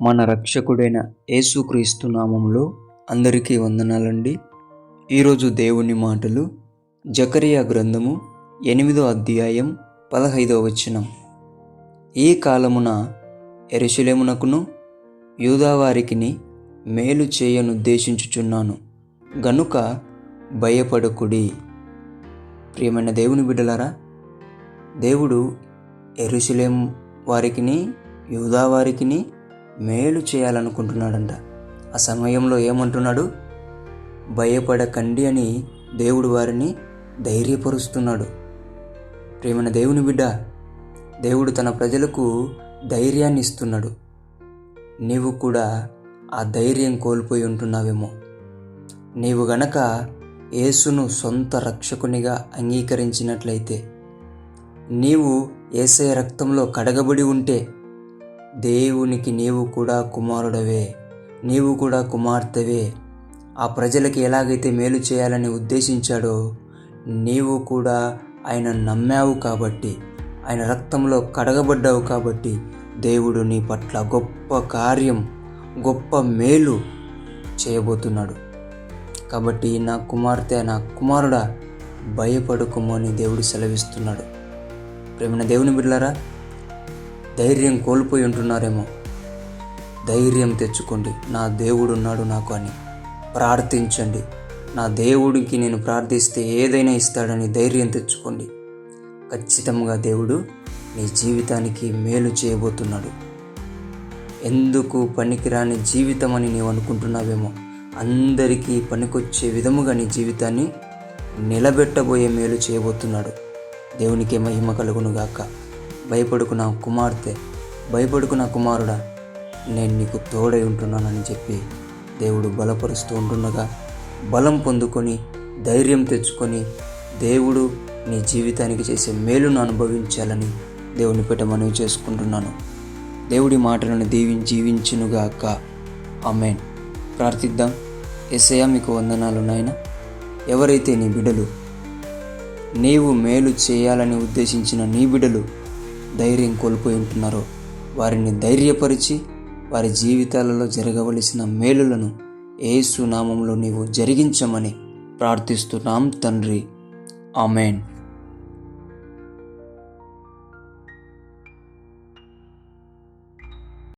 మన రక్షకుడైన యేసుక్రీస్తు నామములో అందరికీ వందనాలండి. ఈరోజు దేవుని మాటలు జకరియా గ్రంథము 8వ అధ్యాయం 15వ వచనం. ఈ కాలమున యెరూషలేమునకును యూదావారికిని మేలు చేయనుద్దేశించుచున్నాను గనుక భయపడకుడి. ప్రియమైన దేవుని బిడ్డలారా, దేవుడు యెరూషలేము వారికిని యూదావారికిని మేలు చేయాలనుకుంటున్నాడంట. ఆ సమయంలో ఏమంటున్నాడు? భయపడకండి అని దేవుడు వారిని ధైర్యపరుస్తున్నాడు. ప్రియమైన దేవుని బిడ్డ, దేవుడు తన ప్రజలకు ధైర్యాన్ని ఇస్తున్నాడు. నీవు కూడా ఆ ధైర్యం కోల్పోయి ఉంటున్నావేమో. నీవు గనక యేసును సొంత రక్షకునిగా అంగీకరించినట్లయితే, నీవు యేసయ్య రక్తంలో కడగబడి ఉంటే, దేవునికి నీవు కూడా కుమారుడవే, నీవు కూడా కుమార్తెవే. ఆ ప్రజలకి ఎలాగైతే మేలు చేయాలని ఉద్దేశించాడో, నీవు కూడా ఆయన నమ్మావు కాబట్టి, ఆయన రక్తంలో కడగబడ్డావు కాబట్టి, దేవుడు నీ పట్ల గొప్ప కార్యం, గొప్ప మేలు చేయబోతున్నాడు. కాబట్టి నా కుమార్తె, నా కుమారుడా, భయపడుకోము అని దేవుడు సెలవిస్తున్నాడు. ప్రేమైన దేవుని బిడ్డలారా, ధైర్యం కోల్పోయి ఉంటున్నారేమో. ధైర్యం తెచ్చుకోండి. నా దేవుడు ఉన్నాడు నాకు అని ప్రార్థించండి. నా దేవుడికి నేను ప్రార్థిస్తే ఏదైనా ఇస్తాడని ధైర్యం తెచ్చుకోండి. ఖచ్చితంగా దేవుడు నీ జీవితానికి మేలు చేయబోతున్నాడు. ఎందుకు పనికిరాని జీవితం అని నీవు అనుకుంటున్నావేమో, అందరికీ పనికొచ్చే విధముగా నీ జీవితాన్ని నిలబెట్టబోయే మేలు చేయబోతున్నాడు. దేవునికే మహిమ కలుగునుగాక. భయపడుకు నా కుమార్తె, భయపడుకు నా కుమారుడా, నేను నీకు తోడై ఉంటున్నానని చెప్పి దేవుడు బలపరుస్తూ ఉంటుండగా, బలం పొందుకొని ధైర్యం తెచ్చుకొని దేవుడు నీ జీవితానికి చేసే మేలును అనుభవించాలని దేవుని పేట మనవి చేసుకుంటున్నాను. దేవుడి మాటలను జీవించునుగాక. ఆమేన్. ప్రార్థిద్దాం. యేసయ్యా, మీకు వందనాలు నాయనా. ఎవరైతే నీ బిడ్డలు, నీవు మేలు చేయాలని ఉద్దేశించిన నీ బిడ్డలు ధైర్యం కోల్పోయి ఉంటున్నారో, వారిని ధైర్యపరిచి వారి జీవితాలలో జరగవలసిన మేలులను యేసు నామములో నీవు జరిగించమని ప్రార్థిస్తున్నాం తండ్రి. ఆమేన్.